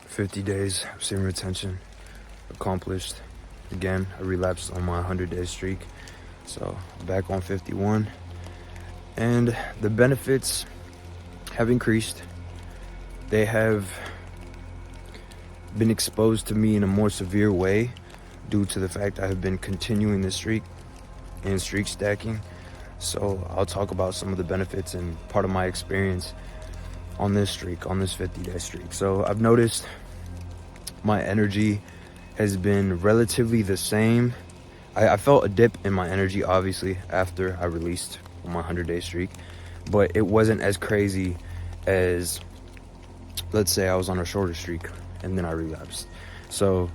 50 days of semen retention accomplished. Again, I relapsed on my 100-day streak. So back on 51. And the benefits have increased. They have been exposed to me in a more severe way due to the fact I have been continuing this streak and streak stacking. So I'll talk about some of the benefits and part of my experience on this streak, on this 50-day streak. So I've noticed my energy has been relatively the same. I felt a dip in my energy, obviously, after I released on my 100-day streak, but it wasn't as crazy as, let's say I was on a shorter streak and then I relapsed. So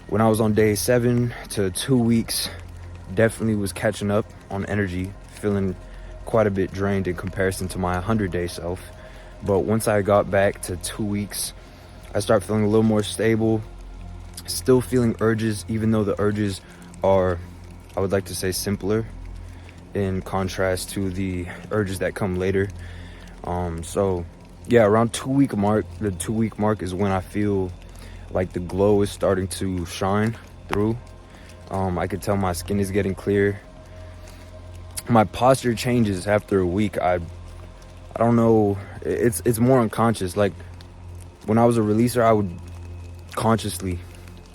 when I was on day 7 to 2 weeks, definitely was catching up on energy, feeling quite a bit drained in comparison to my 100-day self. But once I got back to 2 weeks, I started feeling a little more stable, still feeling urges, even though the urges are, I would like to say, simpler in contrast to the urges that come later. So yeah, around the 2-week mark is when I feel like the glow is starting to shine through. I could tell my skin is getting clear. My posture changes after a week. I don't know, it's more unconscious. Like when I was a releaser, I would consciously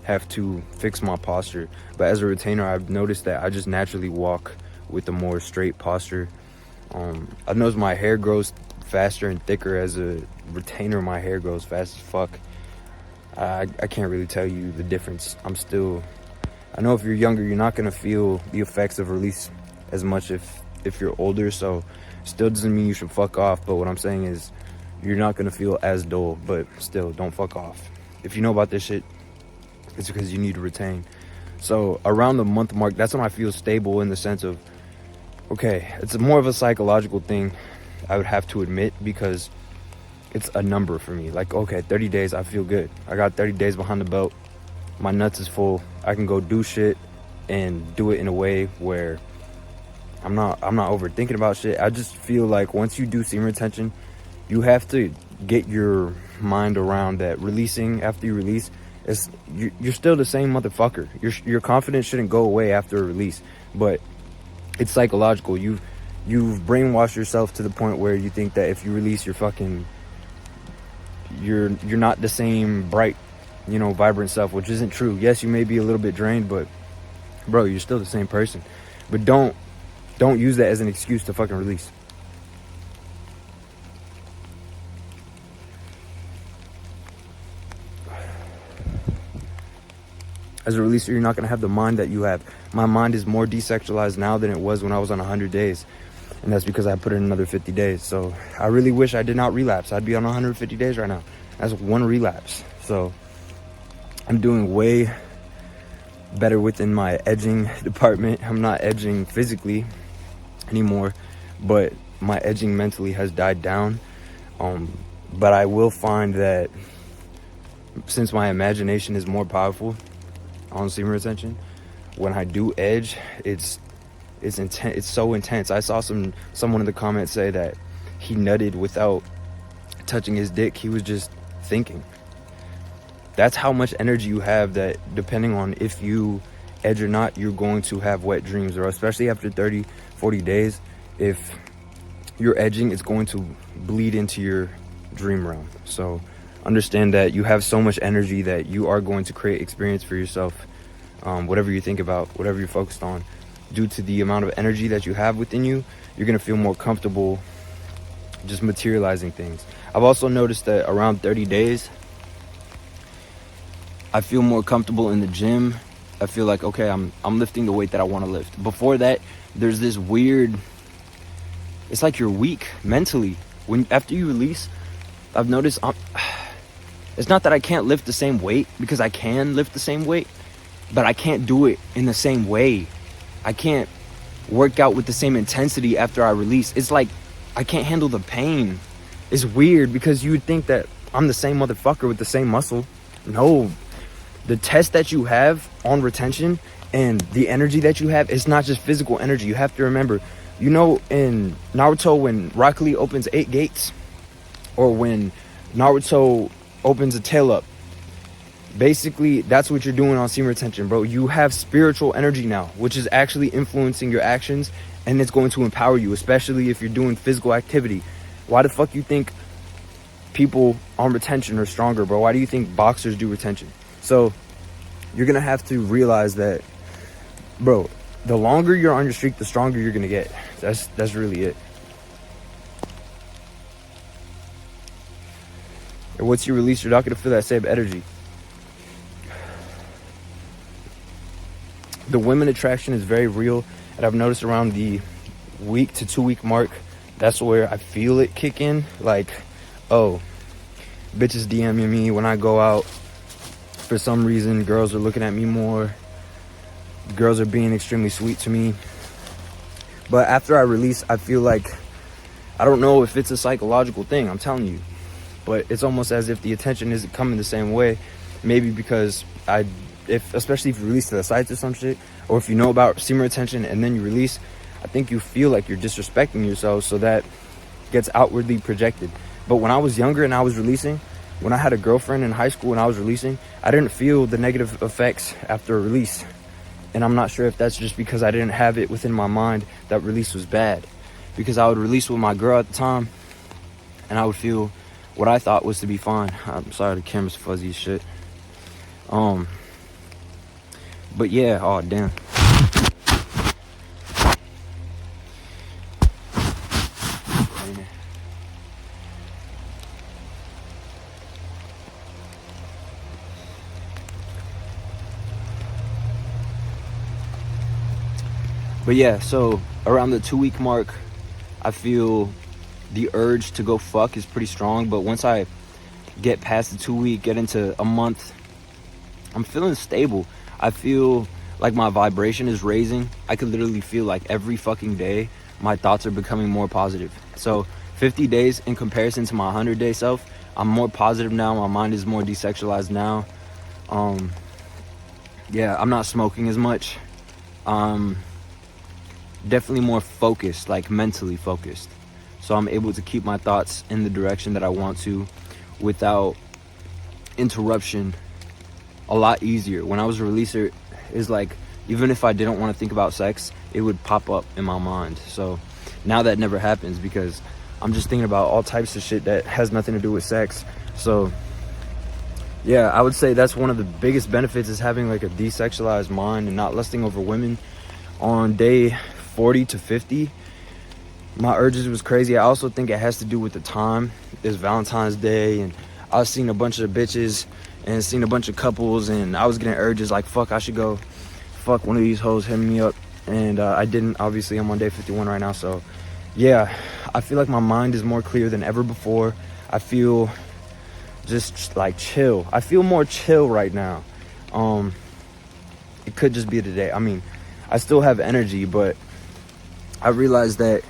have to fix my posture, but as a retainer, I've noticed that I just naturally walk with a more straight posture. I've noticed my hair grows faster and thicker. As a retainer, my hair grows fast as fuck. I can't really tell you the difference. I know if you're younger, you're not gonna feel the effects of release as much if you're older, so still doesn't mean you should fuck off. But what I'm saying is you're not gonna feel as dull, but still don't fuck off. If you know about this shit, it's because you need to retain. So around the month mark, that's when I feel stable, in the sense of, okay, it's more of a psychological thing, I would have to admit, because it's a number for me. Like, okay, 30 days, I feel good. I got 30 days behind the belt. My nuts is full. I can go do shit and do it in a way where I'm not overthinking about shit. I just feel like once you do semen retention, you have to get your mind around that releasing after you release, you're still the same motherfucker. Your confidence shouldn't go away after a release, but it's psychological. You've brainwashed yourself to the point where you think that if you release, you're not the same bright, vibrant self, which isn't true. Yes, you may be a little bit drained, but bro, you're still the same person. But don't use that as an excuse to fucking release. As a releaser, you're not going to have the mind that you have. My mind is more desexualized now than it was when I was on 100 days. And that's because I put in another 50 days. So I really wish I did not relapse. I'd be on 150 days right now. That's one relapse. So I'm doing way better within my edging department. I'm not edging physically anymore, but my edging mentally has died down. But I will find that since my imagination is more powerful on semen retention, when I do edge, it's intense. It's so intense. I saw someone in the comments say that he nutted without touching his dick. He was just thinking. That's how much energy you have, that depending on if you edge or not, you're going to have wet dreams, or especially after 30-40 days, if you're edging, it's going to bleed into your dream realm. So understand that you have so much energy that you are going to create experience for yourself, whatever you think about, whatever you're focused on. Due to the amount of energy that you have within you, you're going to feel more comfortable just materializing things. I've also noticed that around 30 days, I feel more comfortable in the gym. I feel like, okay, I'm lifting the weight that I want to lift. Before that, there's this weird, it's like you're weak mentally. After you release, I've noticed it's not that I can't lift the same weight, because I can lift the same weight, but I can't do it in the same way. I can't work out with the same intensity after I release. It's like I can't handle the pain. It's weird, because you would think that I'm the same motherfucker with the same muscle. No, the test that you have on retention and the energy that you have, it's not just physical energy. You have to remember, in Naruto, when Rock Lee opens 8 gates, or when Naruto opens a tail up, Basically, that's what you're doing on semen retention, bro. You have spiritual energy now, which is actually influencing your actions, and it's going to empower you, especially if you're doing physical activity. Why the fuck you think people on retention are stronger, bro? Why do you think boxers do retention? So you're gonna have to realize that, bro, the longer you're on your streak, the stronger you're gonna get. That's really it. And once you release, you're not gonna feel that same energy. The women attraction is very real, and I've noticed around the week to 2 week mark, that's where I feel it kick in. Like, oh, bitches DMing me when I go out. For some reason, girls are looking at me more. Girls are being extremely sweet to me. But after I release, I feel like, I don't know if it's a psychological thing, I'm telling you, but it's almost as if the attention isn't coming the same way. Maybe because especially if you release to the sites or some shit, or if you know about semen retention and then you release, I think you feel like you're disrespecting yourself, so that gets outwardly projected. But when I was younger and I was releasing, when I had a girlfriend in high school and I was releasing, I didn't feel the negative effects after a release. And I'm not sure if that's just because I didn't have it within my mind that release was bad. Because I would release with my girl at the time, and I would feel what I thought was to be fine. I'm sorry, the camera's fuzzy as shit. But yeah, oh damn. But yeah, so around the 2 week mark, I feel the urge to go fuck is pretty strong. But once I get past the 2 week, get into a month, I'm feeling stable. I feel like my vibration is raising. I could literally feel like every fucking day my thoughts are becoming more positive. So 50 days in comparison to my 100-day self, I'm more positive now. My mind is more desexualized now. Yeah, I'm not smoking as much. Definitely more focused, like mentally focused. So I'm able to keep my thoughts in the direction that I want to without interruption a lot easier. When I was a releaser, it's like, even if I didn't want to think about sex, it would pop up in my mind. So now that never happens, because I'm just thinking about all types of shit that has nothing to do with sex. So yeah, I would say that's one of the biggest benefits, is having like a desexualized mind and not lusting over women. On day 40 to 50, my urges was crazy. I also think it has to do with the time. It's Valentine's Day, and I was seeing a bunch of bitches and seen a bunch of couples, and I was getting urges like, fuck, I should go fuck one of these hoes hitting me up. And I didn't. Obviously, I'm on day 51 right now. So yeah, I feel like my mind is more clear than ever before. I feel just like chill. I feel more chill right now. It could just be the day. I mean, I still have energy, but I realized that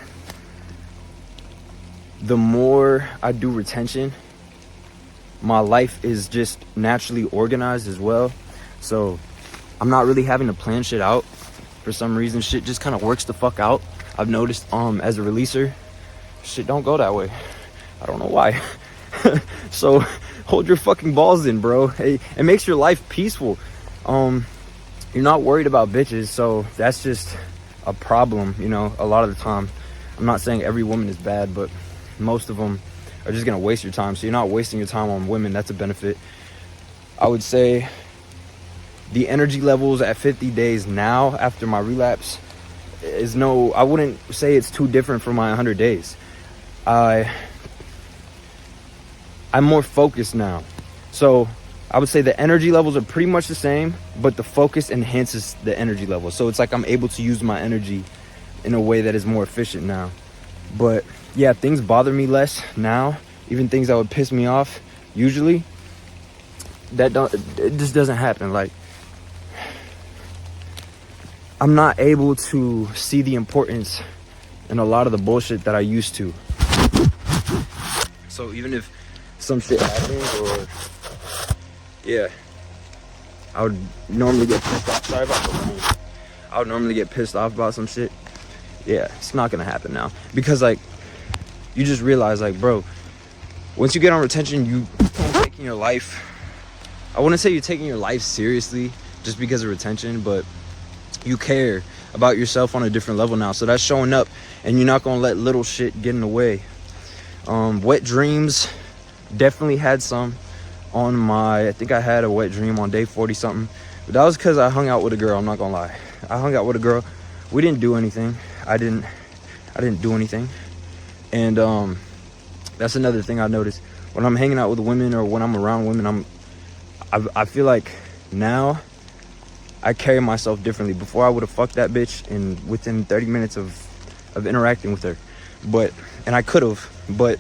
the more I do retention, my life is just naturally organized as well. So I'm not really having to plan shit out. For some reason, shit just kind of works the fuck out. I've noticed as a releaser, shit don't go that way. I don't know why. So hold your fucking balls in, bro. Hey, it makes your life peaceful. You're not worried about bitches, so that's just a problem, you know, a lot of the time. I'm not saying every woman is bad, but most of them are just gonna waste your time. So you're not wasting your time on women. That's a benefit. I would say the energy levels at 50 days now after my relapse is I wouldn't say it's too different from my 100 days. I'm more focused now. So I would say the energy levels are pretty much the same, but the focus enhances the energy level. So it's like I'm able to use my energy in a way that is more efficient now. But yeah, things bother me less now. Even things that would piss me off, usually, it just doesn't happen. Like, I'm not able to see the importance in a lot of the bullshit that I used to. So even if some shit happens, or yeah, I would normally get pissed off. Sorry about the rain. I would normally get pissed off about some shit. Yeah, it's not gonna happen now, because like, you just realize, like, bro, once you get on retention, you can't take in your life I wouldn't say you're taking your life seriously just because of retention, but you care about yourself on a different level now. So that's showing up, and you're not gonna let little shit get in the way. Wet dreams, definitely had some on I think I had a wet dream on day 40 something, but that was because I hung out with a girl. I'm not gonna lie, I hung out with a girl. We didn't do anything. I didn't do anything. And that's another thing I noticed when I'm hanging out with women or when I'm around women. I feel like now I carry myself differently. Before I would have fucked that bitch in within 30 minutes of interacting with her, and I could have, but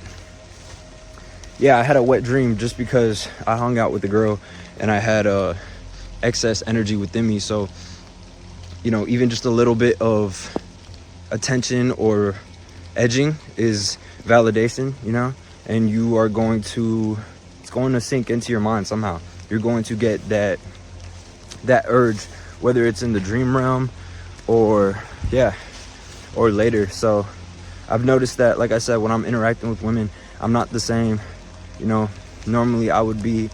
yeah, I had a wet dream just because I hung out with the girl and I had excess energy within me. So, you know, even just a little bit of attention or edging is validation, you know, and it's going to sink into your mind somehow. You're going to get that urge, whether it's in the dream realm or later. So I've noticed that, like I said, when I'm interacting with women, I'm not the same. You know, normally I would be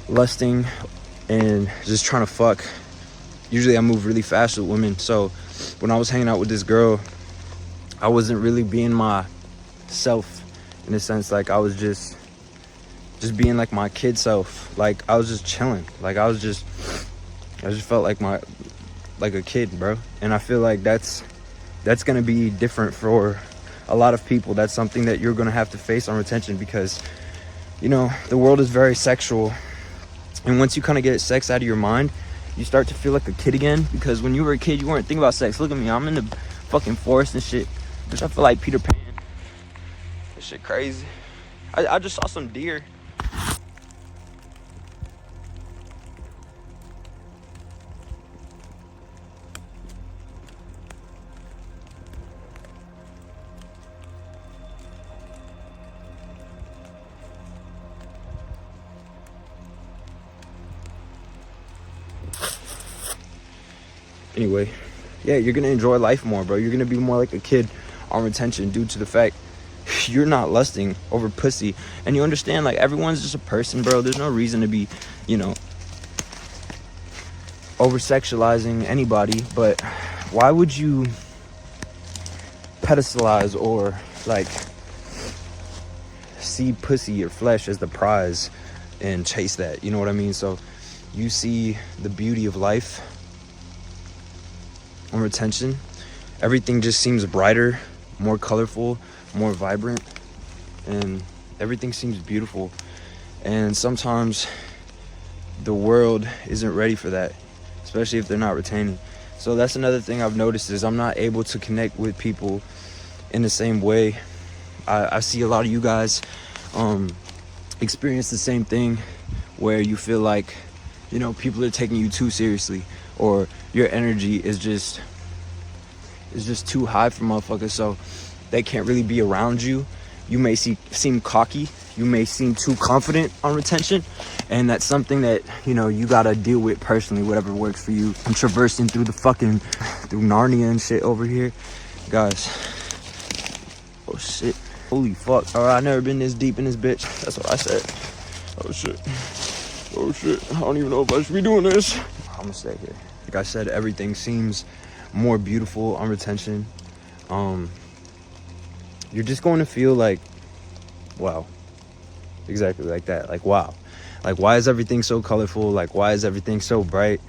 lusting and just trying to fuck. Usually I move really fast with women. So when I was hanging out with this girl, I wasn't really being myself in a sense. Like I was just being like my kid self. Like I was just chilling. Like I just felt like a kid, bro. And I feel like that's gonna be different for a lot of people. That's something that you're gonna have to face on retention, because, you know, the world is very sexual. And once you kind of get sex out of your mind, you start to feel like a kid again. Because when you were a kid, you weren't thinking about sex. Look at me, I'm in the fucking forest and shit. Bitch, I feel like Peter Pan. This shit crazy. I just saw some deer. Anyway, yeah, you're gonna enjoy life more, bro. You're gonna be more like a kid on retention due to the fact you're not lusting over pussy, and you understand, like, everyone's just a person, bro. There's no reason to be, you know, over sexualizing anybody. But why would you pedestalize or like see pussy or flesh as the prize and chase that? You know what I mean? So you see the beauty of life on retention. Everything just seems brighter, more colorful, more vibrant, and everything seems beautiful. And sometimes the world isn't ready for that, especially if they're not retaining. So that's another thing I've noticed, is I'm not able to connect with people in the same way. I see a lot of you guys experience the same thing, where you feel like, you know, people are taking you too seriously, or your energy is just too high for motherfuckers, so they can't really be around you. You may seem cocky, you may seem too confident on retention, and that's something that, you know, you gotta deal with personally, whatever works for you. I'm traversing through through Narnia and shit over here, guys. Oh shit, holy fuck. All right, I've never been this deep in this bitch. That's what I said. Oh shit, I don't even know if I should be doing this. I'm gonna stay here. Like I said, everything seems more beautiful on retention. You're just going to feel like, wow. Exactly like that. Like, wow. Like, why is everything so colorful? Like, why is everything so bright?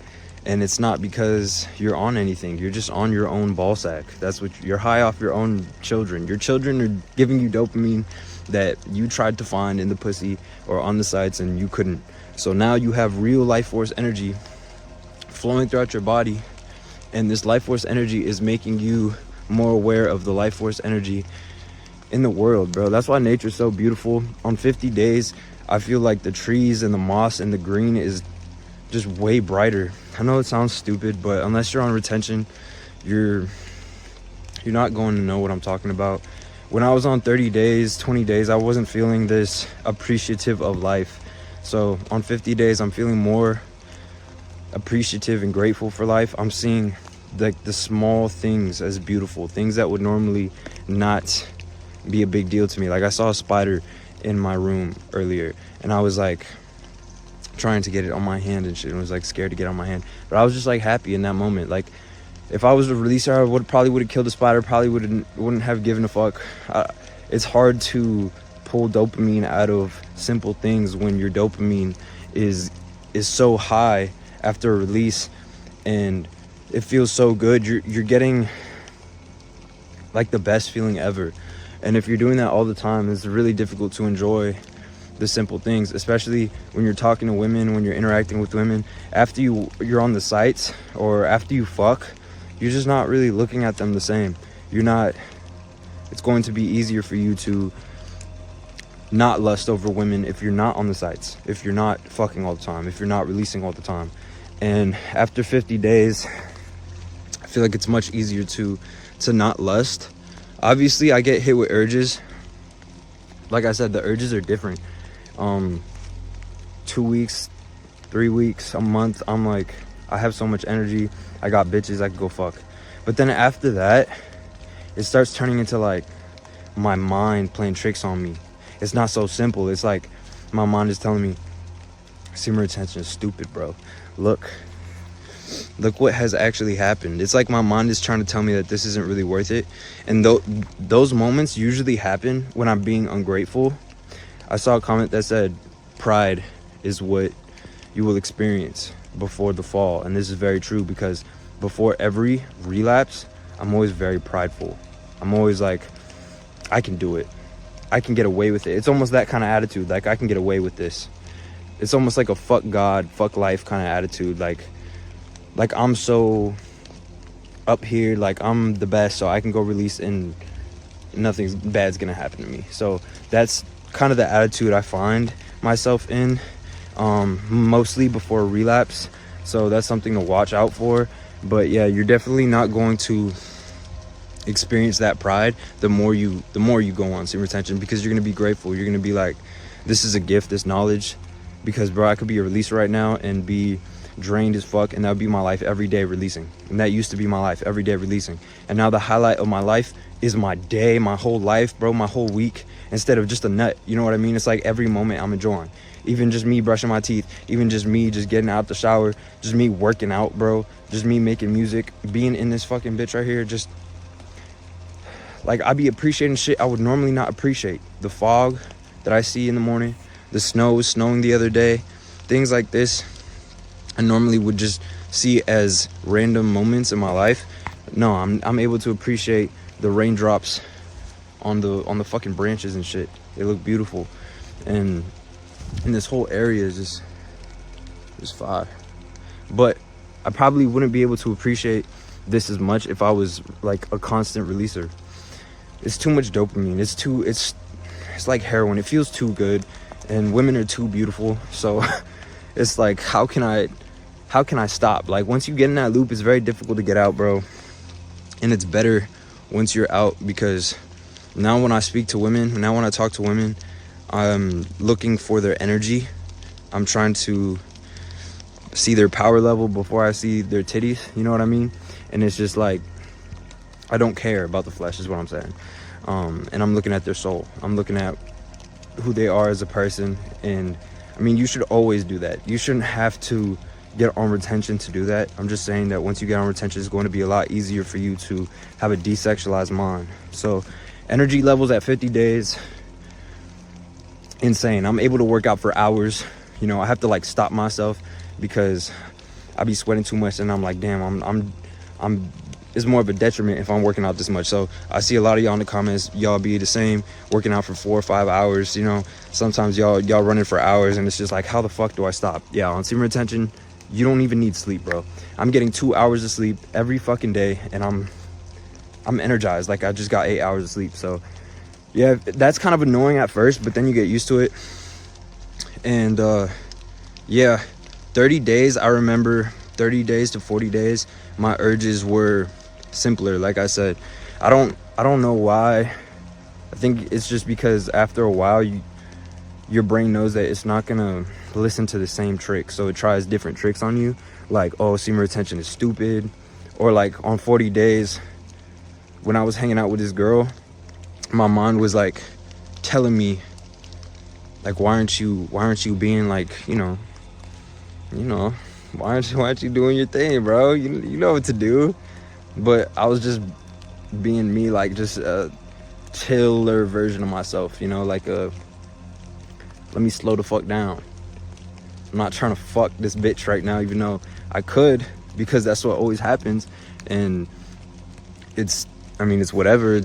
And it's not because you're on anything. You're just on your own ball sack. That's what you're high off your own children. Your children are giving you dopamine that you tried to find in the pussy or on the sites and you couldn't. So now you have real life force energy flowing throughout your body, and this life force energy is making you more aware of the life force energy in the world, bro. That's why nature's so beautiful. On 50 days, I feel like the trees and the moss and the green is just way brighter. I know it sounds stupid, but unless you're on retention, you're not going to know what I'm talking about. When I was on 30 days, 20 days, I wasn't feeling this appreciative of life. So on 50 days, I'm feeling more appreciative and grateful for life. I'm seeing like the small things as beautiful, things that would normally not be a big deal to me. Like, I saw a spider in my room earlier, and I was like trying to get it on my hand and shit, and was like scared to get on my hand. But I was just like happy in that moment. Like if I was a releaser, I probably would have killed the spider, probably wouldn't have given a fuck. It's hard to pull dopamine out of simple things when your dopamine is so high after a release, and it feels so good. You're getting like the best feeling ever. And if you're doing that all the time, it's really difficult to enjoy the simple things, especially when you're talking to women, when you're interacting with women. After you're on the sites, or after you fuck, you're just not really looking at them the same. It's going to be easier for you to not lust over women if you're not on the sites, if you're not fucking all the time, if you're not releasing all the time. And after 50 days, I feel like it's much easier to not lust. Obviously, I get hit with urges. Like I said, the urges are different. 2 weeks, 3 weeks, a month, I'm like, I have so much energy. I got bitches, I could go fuck. But then after that, it starts turning into like my mind playing tricks on me. It's not so simple. It's like my mind is telling me, semen retention is stupid, bro. Look what has actually happened. It's like my mind is trying to tell me that this isn't really worth it. And those moments usually happen when I'm being ungrateful. I saw a comment that said pride is what you will experience before the fall, and this is very true, because before every relapse, I'm always very prideful. I'm always like, I can do it, I can get away with it. It's almost that kind of attitude, like I can get away with this. It's almost like a fuck God, fuck life kind of attitude. Like I'm so up here, like I'm the best, so I can go release and nothing bad's gonna happen to me. So that's kind of the attitude I find myself in, mostly before a relapse. So that's something to watch out for. But yeah, you're definitely not going to experience that pride the more you go on semen retention, because you're gonna be grateful. You're gonna be like, this is a gift, this knowledge, because bro, I could be a releaser right now and be drained as fuck, and that would be my life every day releasing. And that used to be my life every day releasing, and now the highlight of my life is my day, my whole life, bro, my whole week, instead of just a nut. You know what I mean? It's like every moment I'm enjoying, even just me brushing my teeth, even just me just getting out the shower, just me working out, bro, just me making music, being in this fucking bitch right here. Just like I be appreciating shit I would normally not appreciate. The fog that I see in the morning, the snow was snowing the other day, things like this I normally would just see as random moments in my life. No, I'm able to appreciate the raindrops on the fucking branches and shit. They look beautiful, and this whole area is just fire. But I probably wouldn't be able to appreciate this as much if I was like a constant releaser. It's too much dopamine. It's like heroin. It feels too good, and women are too beautiful. So it's like, how can I stop? Like once you get in that loop, it's very difficult to get out, bro. And it's better once you're out, because now when I speak to women, now when I talk to women, I'm looking for their energy. I'm trying to see their power level before I see their titties, you know what I mean? And it's just like, I don't care about the flesh is what I'm saying. And I'm looking at their soul. I'm looking at who they are as a person. And I mean, you should always do that. You shouldn't have to get on retention to do that. I'm just saying that once you get on retention, it's going to be a lot easier for you to have a desexualized mind. So energy levels at 50 days, insane. I'm able to work out for hours. You know, I have to like stop myself because I be sweating too much, and I'm like, damn, I'm it's more of a detriment if I'm working out this much. So I see a lot of y'all in the comments, y'all be the same, working out for 4 or 5 hours. You know, sometimes y'all running for hours, and it's just like, how the fuck do I stop? Yeah, on semen retention, you don't even need sleep, bro. I'm getting 2 hours of sleep every fucking day, and I'm energized. Like I just got 8 hours of sleep. So yeah, that's kind of annoying at first, but then you get used to it. And yeah, 30 days, I remember 30 days to 40 days, my urges were simpler. Like I said, I don't know why. I think it's just because after a while, your brain knows that it's not gonna listen to the same trick, so it tries different tricks on you. Like, oh, semen retention is stupid. Or like on 40 days, when I was hanging out with this girl, my mind was like telling me, like, why aren't you being like, you know, you know, why aren't you doing your thing, bro? You know what to do. But I was just being me, like just a chiller version of myself, you know, like let me slow the fuck down. I'm not trying to fuck this bitch right now, even though I could, because that's what always happens. And it's whatever.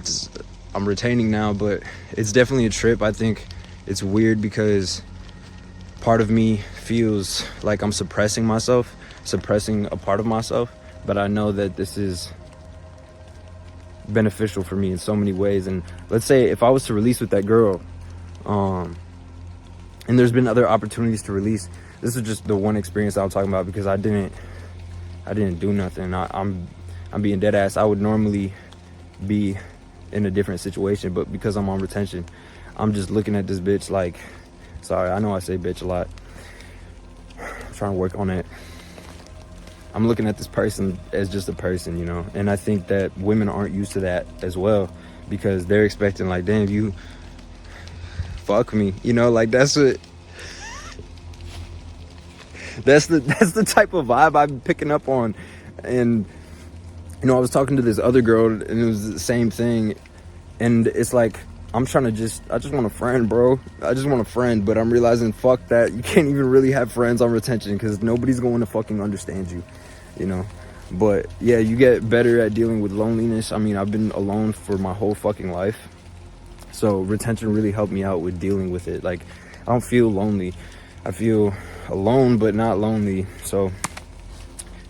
I'm retaining now, but it's definitely a trip. I think it's weird because part of me feels like I'm suppressing myself, suppressing a part of myself, but I know that this is beneficial for me in so many ways. And let's say if I was to release with that girl, and there's been other opportunities to release, this is just the one experience I'm talking about, because I didn't do nothing. I'm being dead ass. I would normally be in a different situation, but because I'm on retention, I'm just looking at this bitch like, sorry, I know I say bitch a lot. I'm trying to work on it. I'm looking at this person as just a person, you know? And I think that women aren't used to that as well, because they're expecting like, damn, you fuck me, you know? Like that's the type of vibe I'm picking up on. And you know, I was talking to this other girl and it was the same thing. And it's like, I just want a friend, bro. I just want a friend, but I'm realizing, fuck that. You can't even really have friends on retention, because nobody's going to fucking understand you, you know? But yeah, you get better at dealing with loneliness. I mean, I've been alone for my whole fucking life. So retention really helped me out with dealing with it. Like, I don't feel lonely. I feel alone, but not lonely. So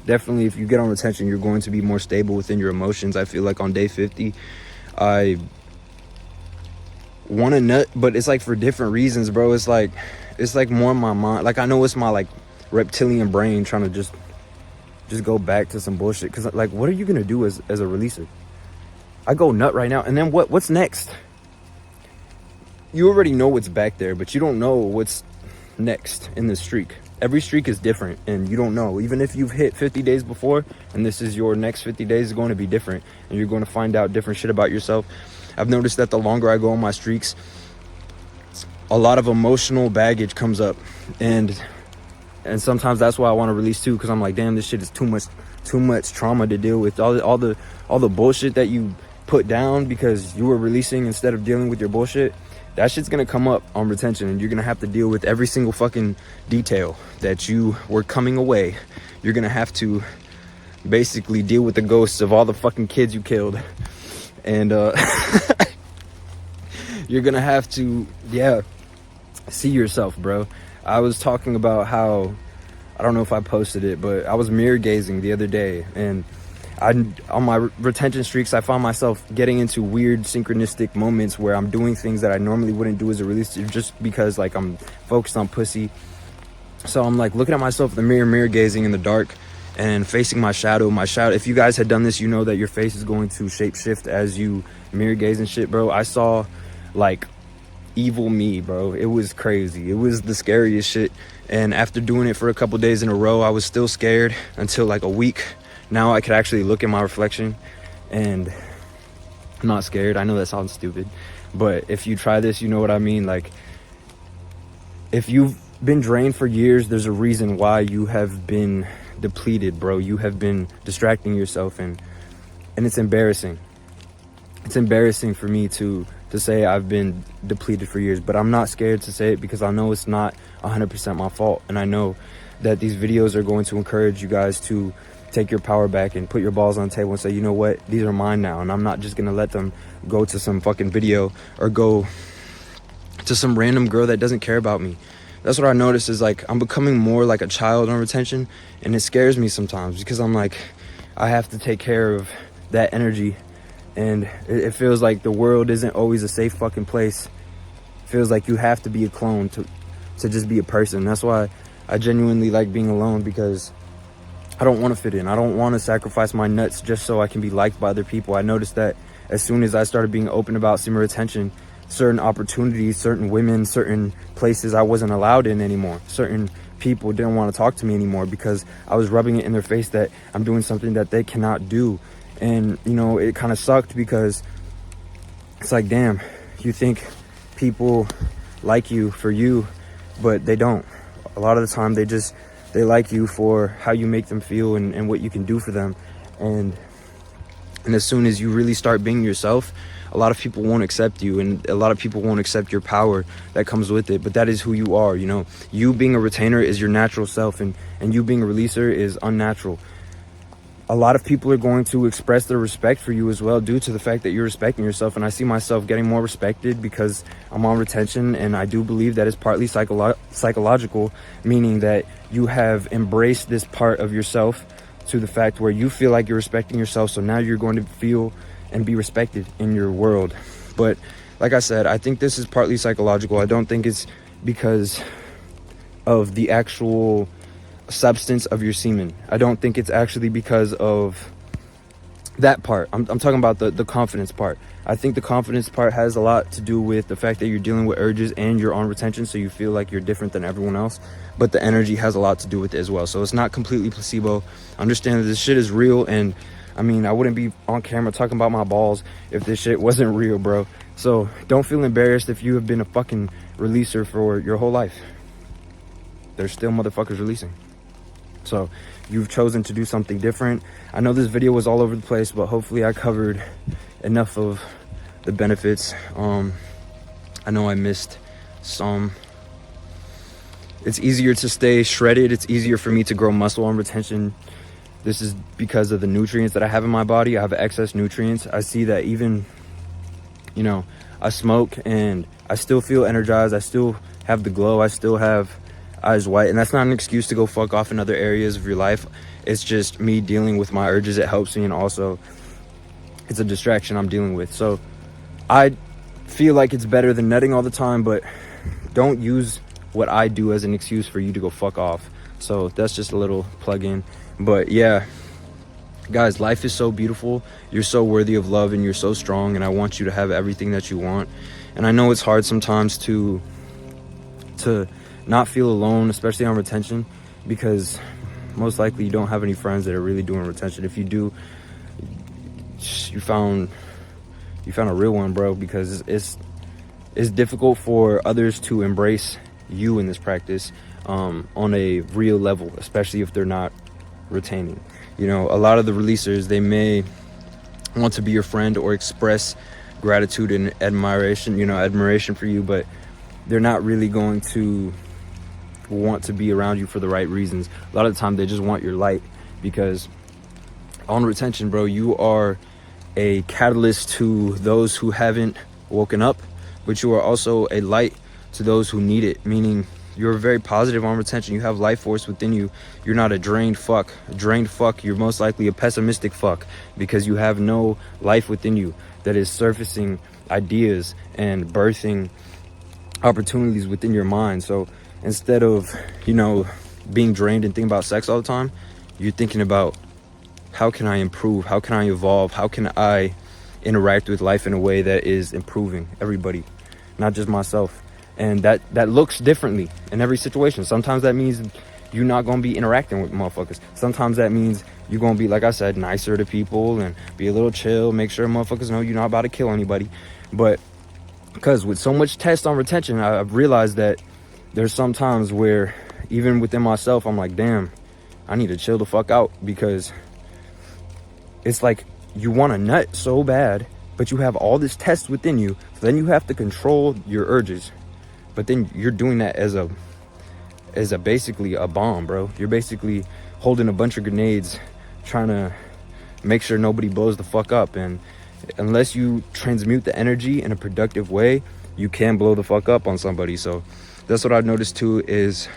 definitely, if you get on retention, you're going to be more stable within your emotions. I feel like on day 50, I want to nut, but it's like for different reasons, bro. It's like more in my mind. Like, I know it's my like reptilian brain trying to just go back to some bullshit. Because like, what are you gonna do as a releaser? I go nut right now, and then what's next? You already know what's back there, but you don't know what's next in this streak. Every streak is different, and you don't know. Even if you've hit 50 days before, and this is your next 50 days, is going to be different, and you're going to find out different shit about yourself. I've noticed that the longer I go on my streaks, a lot of emotional baggage comes up, and sometimes that's why I want to release too, because I'm like, damn, this shit is too much trauma to deal with. All the bullshit that you put down because you were releasing instead of dealing with your bullshit, that shit's gonna come up on retention, and you're gonna have to deal with every single fucking detail that you were coming away. You're gonna have to basically deal with the ghosts of all the fucking kids you killed, and you're gonna have to, yeah, see yourself, bro. I was talking about how, I don't know if I posted it, but I was mirror gazing the other day, and on my retention streaks, I found myself getting into weird synchronistic moments where I'm doing things that I normally wouldn't do as a releaser, just because like I'm focused on pussy. So I'm like looking at myself in the mirror gazing in the dark, and facing my shadow. If you guys had done this, you know that your face is going to shape shift as you mirror gaze and shit, bro. I saw like evil me, bro. It was crazy. It was the scariest shit. And after doing it for a couple days in a row, I was still scared until like a week. Now I could actually look at my reflection, and I'm not scared. I know that sounds stupid, but if you try this, you know what I mean. Like, if you've been drained for years, there's a reason why you have been depleted, bro. You have been distracting yourself, and it's embarrassing. It's embarrassing for me to say I've been depleted for years, but I'm not scared to say it, because I know it's not 100% my fault, and I know that these videos are going to encourage you guys to take your power back and put your balls on the table and say, you know what, these are mine now, and I'm not just gonna let them go to some fucking video or go to some random girl that doesn't care about me. That's what I noticed, is like I'm becoming more like a child on retention, and it scares me sometimes, because I'm like, I have to take care of that energy, and it feels like the world isn't always a safe fucking place. It feels like you have to be a clone to just be a person. That's why I genuinely like being alone, because I don't want to fit in. I don't want to sacrifice my nuts just so I can be liked by other people. I noticed that as soon as I started being open about semen retention, certain opportunities, certain women, certain places I wasn't allowed in anymore. Certain people didn't want to talk to me anymore, because I was rubbing it in their face that I'm doing something that they cannot do. And, you know, it kind of sucked, because it's like, damn, you think people like you for you, but they don't. A lot of the time they They like you for how you make them feel and what you can do for them. And as soon as you really start being yourself, a lot of people won't accept you, and a lot of people won't accept your power that comes with it. But that is who you are, you know. You being a retainer is your natural self, and you being a releaser is unnatural. A lot of people are going to express their respect for you as well due to the fact that you're respecting yourself. And I see myself getting more respected because I'm on retention, and I do believe that is partly psychological, meaning that you have embraced this part of yourself to the fact where you feel like you're respecting yourself. So now you're going to feel and be respected in your world. But like I said, I think this is partly psychological. I don't think it's because of the actual substance of your semen. I don't think it's actually because of that part. I'm talking about the confidence part. I think the confidence part has a lot to do with the fact that you're dealing with urges and you're on retention, so you feel like you're different than everyone else. But the energy has a lot to do with it as well. So it's not completely placebo. Understand that this shit is real, and I mean, I wouldn't be on camera talking about my balls if this shit wasn't real, bro. So don't feel embarrassed if you have been a fucking releaser for your whole life. There's still motherfuckers releasing. So you've chosen to do something different. I know this video was all over the place, but hopefully I covered enough of the benefits. I know I missed some. It's easier to stay shredded. It's easier for me to grow muscle on retention. This is because of the nutrients that I have in my body. I have excess nutrients. I see that even, you know, I smoke and I still feel energized. I still have the glow. I still have eyes white, and that's not an excuse to go fuck off in other areas of your life. It's just me dealing with my urges. It helps me, and also it's a distraction I'm dealing with. So I feel like it's better than nutting all the time, but don't use what I do as an excuse for you to go fuck off. So that's just a little plug-in. But yeah, guys, life is so beautiful. You're so worthy of love, and you're so strong, and I want you to have everything that you want. And I know it's hard sometimes to not feel alone, especially on retention, because most likely you don't have any friends that are really doing retention. If you do, you found a real one, bro, because it's difficult for others to embrace you in this practice on a real level, especially if they're not retaining. You know, a lot of the releasers, they may want to be your friend or express gratitude and admiration for you, but they're not really going to want to be around you for the right reasons. A lot of the time they just want your light, because on retention, bro, you are a catalyst to those who haven't woken up, but you are also a light to those who need it, meaning you're very positive on retention. You have life force within you. You're not a drained fuck. You're most likely a pessimistic fuck, because you have no life within you that is surfacing ideas and birthing opportunities within your mind. So instead of, you know, being drained and thinking about sex all the time, you're thinking about, how can I improve? How can I evolve? How can I interact with life in a way that is improving everybody, not just myself? And that looks differently in every situation. Sometimes that means you're not going to be interacting with motherfuckers. Sometimes that means you're going to be, like I said, nicer to people and be a little chill, make sure motherfuckers know you're not about to kill anybody. But because with so much test on retention, I've realized that there's some times where even within myself, I'm like, damn, I need to chill the fuck out, because it's like you want to nut so bad, but you have all this test within you. So then you have to control your urges. But then you're doing that as a basically a bomb, bro. You're basically holding a bunch of grenades, trying to make sure nobody blows the fuck up. And unless you transmute the energy in a productive way, you can blow the fuck up on somebody. So that's what I've noticed too, is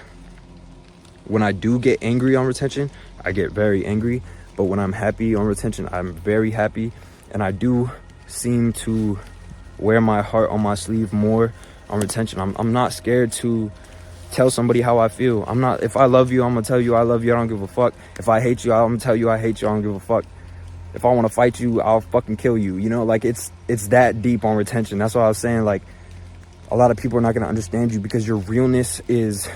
when I do get angry on retention, I get very angry. But when I'm happy on retention, I'm very happy. And I do seem to wear my heart on my sleeve more on retention. I'm not scared to tell somebody how I feel. If I love you, I'm gonna tell you I love you. I don't give a fuck. If I hate you, I'm gonna tell you I hate you. I don't give a fuck. If I want to fight you, I'll fucking kill you. You know, like it's that deep on retention. That's why I was saying, like, a lot of people are not going to understand you, because your realness it's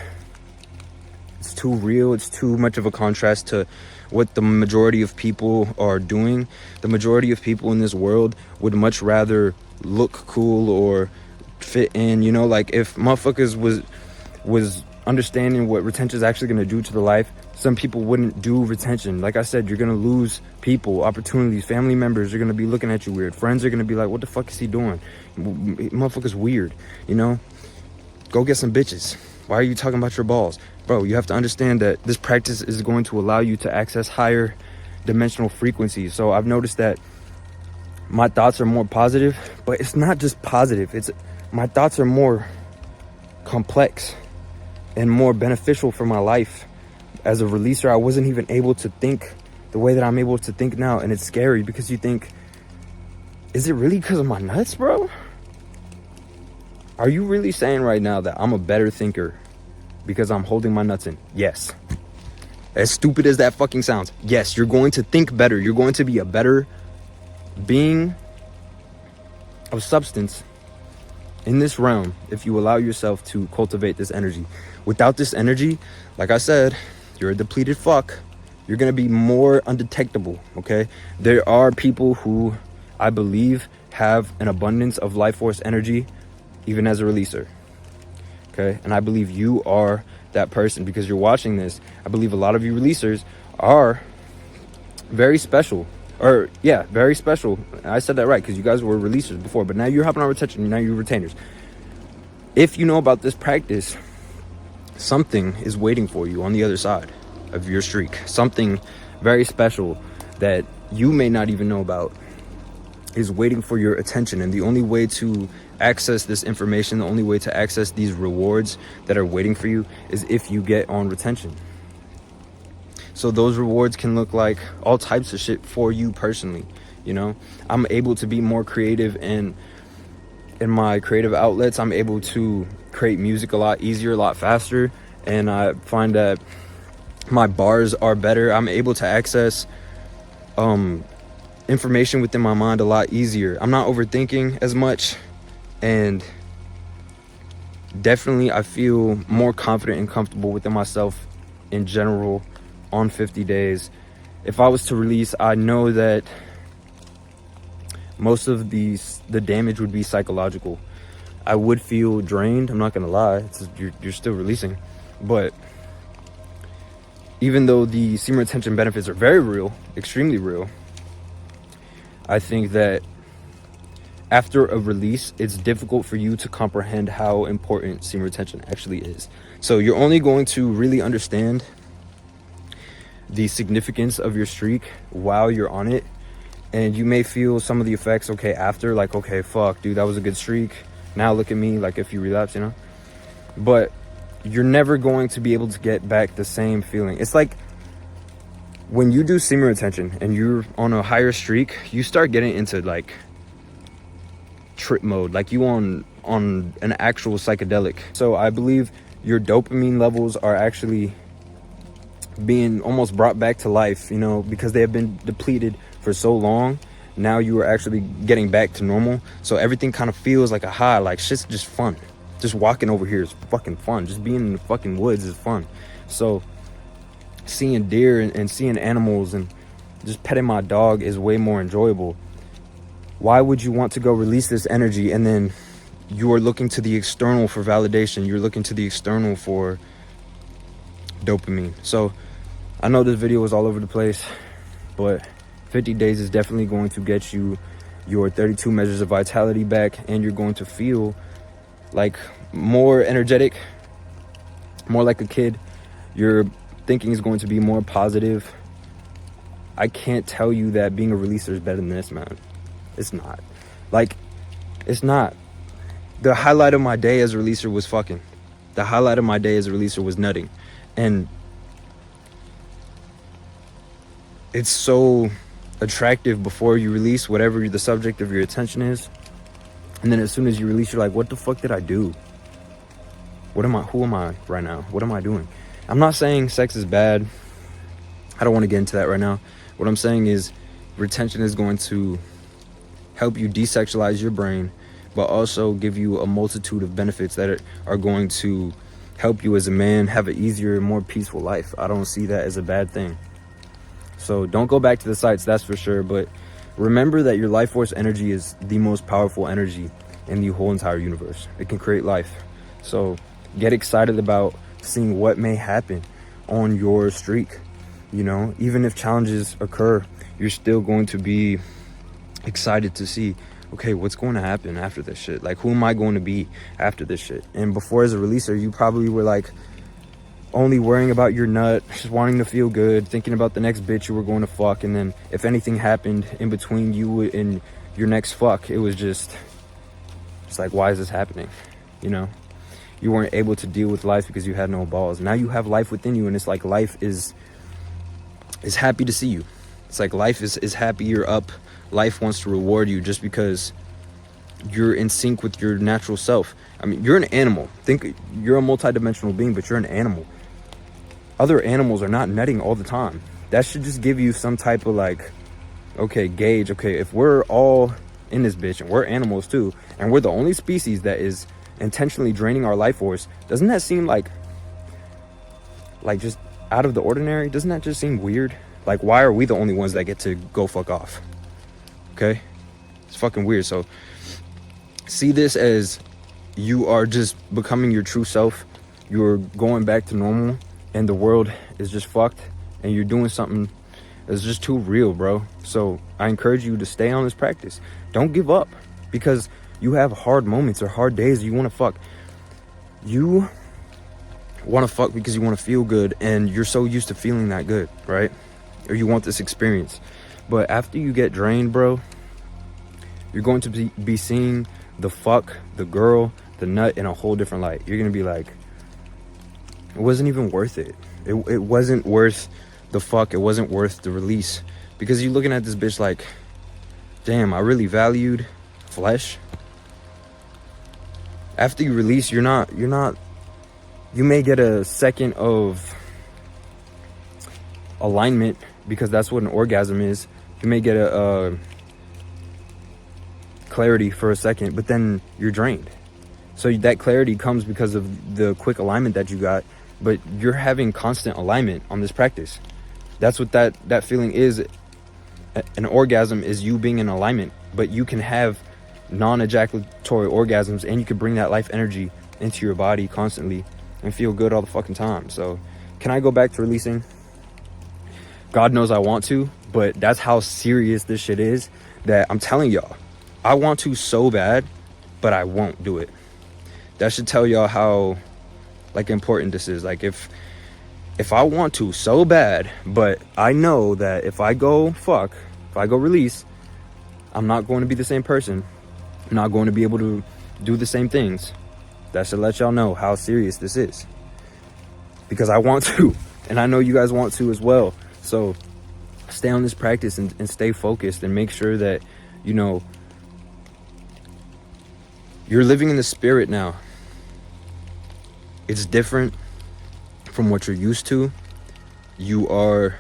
too real. It's too much of a contrast to what the majority of people are doing. The majority of people in this world would much rather look cool or fit in, you know, like if motherfuckers was understanding what retention is actually going to do to the life. Some people wouldn't do retention. Like I said, you're going to lose people, opportunities, family members are going to be looking at you weird. Friends are going to be like, what the fuck is he doing? Motherfucker's weird, you know? Go get some bitches. Why are you talking about your balls? Bro, you have to understand that this practice is going to allow you to access higher dimensional frequencies. So I've noticed that my thoughts are more positive, but it's not just positive. It's my thoughts are more complex and more beneficial for my life. As a releaser, I wasn't even able to think the way that I'm able to think now. And it's scary because you think, is it really because of my nuts, bro? Are you really saying right now that I'm a better thinker because I'm holding my nuts in? Yes. As stupid as that fucking sounds, yes, you're going to think better. You're going to be a better being of substance in this realm if you allow yourself to cultivate this energy. Without this energy, like I said, you're a depleted fuck. You're going to be more undetectable, okay? There are people who I believe have an abundance of life force energy even as a releaser, okay? And I believe you are that person because you're watching this. I believe a lot of you releasers are very special. Or, yeah, very special. I said that right because you guys were releasers before, but now you're hopping on retention, now you're retainers. If you know about this practice, something is waiting for you on the other side of your streak. Something very special that you may not even know about is waiting for your attention. And the only way to access this information, the only way to access these rewards that are waiting for you is if you get on retention. So those rewards can look like all types of shit for you personally. You know, I'm able to be more creative in my creative outlets. I'm able to create music a lot easier, a lot faster. And I find that my bars are better. I'm able to access information within my mind a lot easier. I'm not overthinking as much. And definitely I feel more confident and comfortable within myself in general on 50 days. If I was to release, I know that most of the damage would be psychological. I would feel drained, I'm not gonna lie. You're still releasing, but even though the semen retention benefits are very real, extremely real, I think that after a release, it's difficult for you to comprehend how important semen retention actually is. So you're only going to really understand the significance of your streak while you're on it, and you may feel some of the effects after, like, okay, fuck dude, that was a good streak, now look at me, like if you relapse, you know. But you're never going to be able to get back the same feeling. It's like when you do semen retention and you're on a higher streak, you start getting into like trip mode, like you on an actual psychedelic. So I believe your dopamine levels are actually being almost brought back to life, you know, because they have been depleted for so long. Now you are actually getting back to normal. So everything kind of feels like a high, like shit's just fun. Just walking over here is fucking fun. Just being in the fucking woods is fun. So seeing deer and seeing animals and just petting my dog is way more enjoyable. Why would you want to go release this energy and then you are looking to the external for validation? You're looking to the external for dopamine. So I know this video was all over the place, but 50 days is definitely going to get you your 32 measures of vitality back, and you're going to feel like more energetic, more like a kid. Your thinking is going to be more positive. I can't tell you that being a releaser is better than this, man. It's not. Like, it's not. The highlight of my day as a releaser was fucking. The highlight of my day as a releaser was nutting. And it's so attractive before you release whatever the subject of your attention is. And then as soon as you release, you're like, what the fuck did I do? Who am I right now? What am I doing? I'm not saying sex is bad. I don't want to get into that right now. What I'm saying is retention is going to help you desexualize your brain, but also give you a multitude of benefits that are going to help you as a man have an easier and more peaceful life. I don't see that as a bad thing. So don't go back to the sites, that's for sure. But remember that your life force energy is the most powerful energy in the whole entire universe. It can create life. So get excited about seeing what may happen on your streak. You know, even if challenges occur, you're still going to be excited to see, okay, what's going to happen after this shit? Like, who am I going to be after this shit? And before, as a releaser, you probably were like only worrying about your nut, just wanting to feel good, thinking about the next bitch you were going to fuck. And then if anything happened in between you and your next fuck, it was just like, why is this happening? You know, you weren't able to deal with life because you had no balls. Now you have life within you, and it's like life is happy to see you. It's like life is happy you're up. Life wants to reward you just because you're in sync with your natural self. I mean, you're an animal. Think you're a multidimensional being, but you're an animal. Other animals are not nutting all the time. That should just give you some type of like, okay, gauge. Okay, if we're all in this bitch and we're animals too, and we're the only species that is intentionally draining our life force, doesn't that seem like just out of the ordinary? Doesn't that just seem weird? Like, why are we the only ones that get to go fuck off? Okay, it's fucking weird. So see this as you are just becoming your true self. You're going back to normal, and the world is just fucked, and you're doing something that's just too real, bro. So I encourage you to stay on this practice. Don't give up, because you have hard moments or hard days you want to fuck. You want to fuck because you want to feel good, and you're so used to feeling that good, right? Or you want this experience. But after you get drained, bro, you're going to be seeing the fuck, the girl, the nut in a whole different light. You're going to be like, it wasn't even worth it. It wasn't worth the fuck. It wasn't worth the release. Because you're looking at this bitch like, damn, I really valued flesh. After you release, you may get a second of alignment, because that's what an orgasm is. You may get a clarity for a second, but then you're drained. So that clarity comes because of the quick alignment that you got, but you're having constant alignment on this practice. That's what that feeling is. An orgasm is you being in alignment, but you can have non-ejaculatory orgasms, and you can bring that life energy into your body constantly and feel good all the fucking time. So can I go back to releasing? God knows I want to, but that's how serious this shit is, that I'm telling y'all, I want to so bad, but I won't do it. That should tell y'all how like important this is. Like, if I want to so bad, but I know that if I go release, I'm not going to be the same person. I'm not going to be able to do the same things. That should let y'all know how serious this is, because I want to, and I know you guys want to as well. So stay on this practice and stay focused, and make sure that, you know, you're living in the spirit now. It's different from what you're used to. You are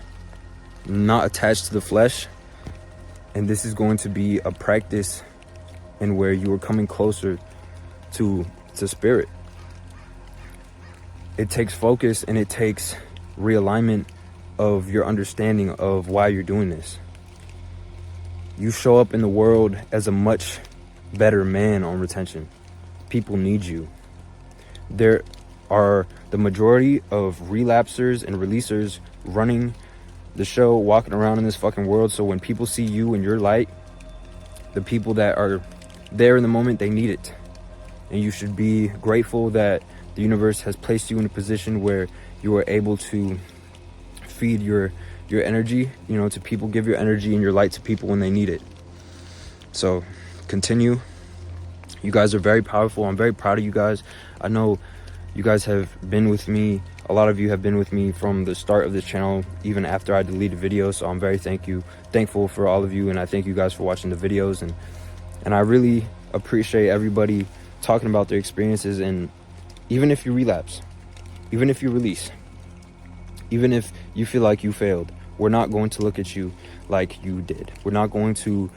not attached to the flesh, and this is going to be a practice in where you are coming closer to spirit. It takes focus, and it takes realignment of your understanding of why you're doing this. You show up in the world as a much better man on retention. People need you. There are the majority of relapsers and releasers running the show, walking around in this fucking world. So when people see you in your light, the people that are there in the moment, they need it. And you should be grateful that the universe has placed you in a position where you are able to feed your energy, you know, to people. Give your energy and your light to people when they need it. So continue. You guys are very powerful. I'm very proud of you guys. I know you guys have been with me. A lot of you have been with me from the start of this channel, even after I deleted videos. So I'm very thankful for all of you, and I thank you guys for watching the videos. And I really appreciate everybody talking about their experiences. And even if you relapse, even if you release, even if you feel like you failed, we're not going to look at you like you did. We're not going to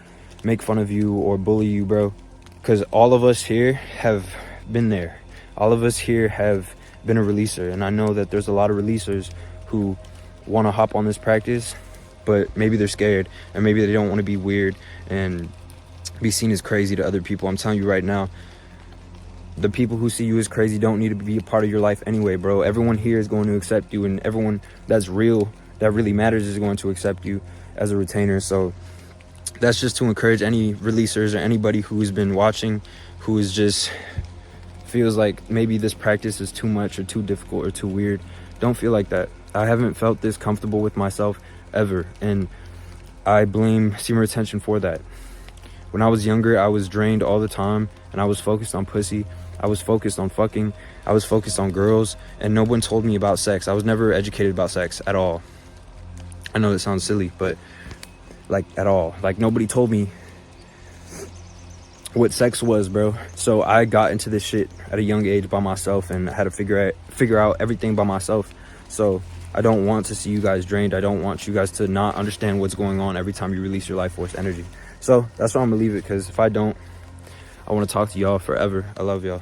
make fun of you or bully you, bro, because all of us here have been there. All of us here have been a releaser, and I know that there's a lot of releasers who want to hop on this practice, but maybe they're scared, and maybe they don't want to be weird and be seen as crazy to other people. I'm telling you right now, the people who see you as crazy don't need to be a part of your life anyway, bro. Everyone here is going to accept you, and everyone that's real, that really matters, is going to accept you as a retainer. So that's just to encourage any releasers or anybody who has been watching, who is just feels like maybe this practice is too much or too difficult or too weird. Don't feel like that. I haven't felt this comfortable with myself ever, and I blame semen retention for that. When I was younger, I was drained all the time, and I was focused on pussy. I was focused on fucking. I was focused on girls, and no one told me about sex. I was never educated about sex at all. I know that sounds silly, but like at all. Like nobody told me what sex was, bro. So I got into this shit at a young age by myself, and I had to figure out everything by myself. So I don't want to see you guys drained. I don't want you guys to not understand what's going on every time you release your life force energy. So that's why I'm gonna leave it, because if I don't, I want to talk to y'all forever. I love y'all.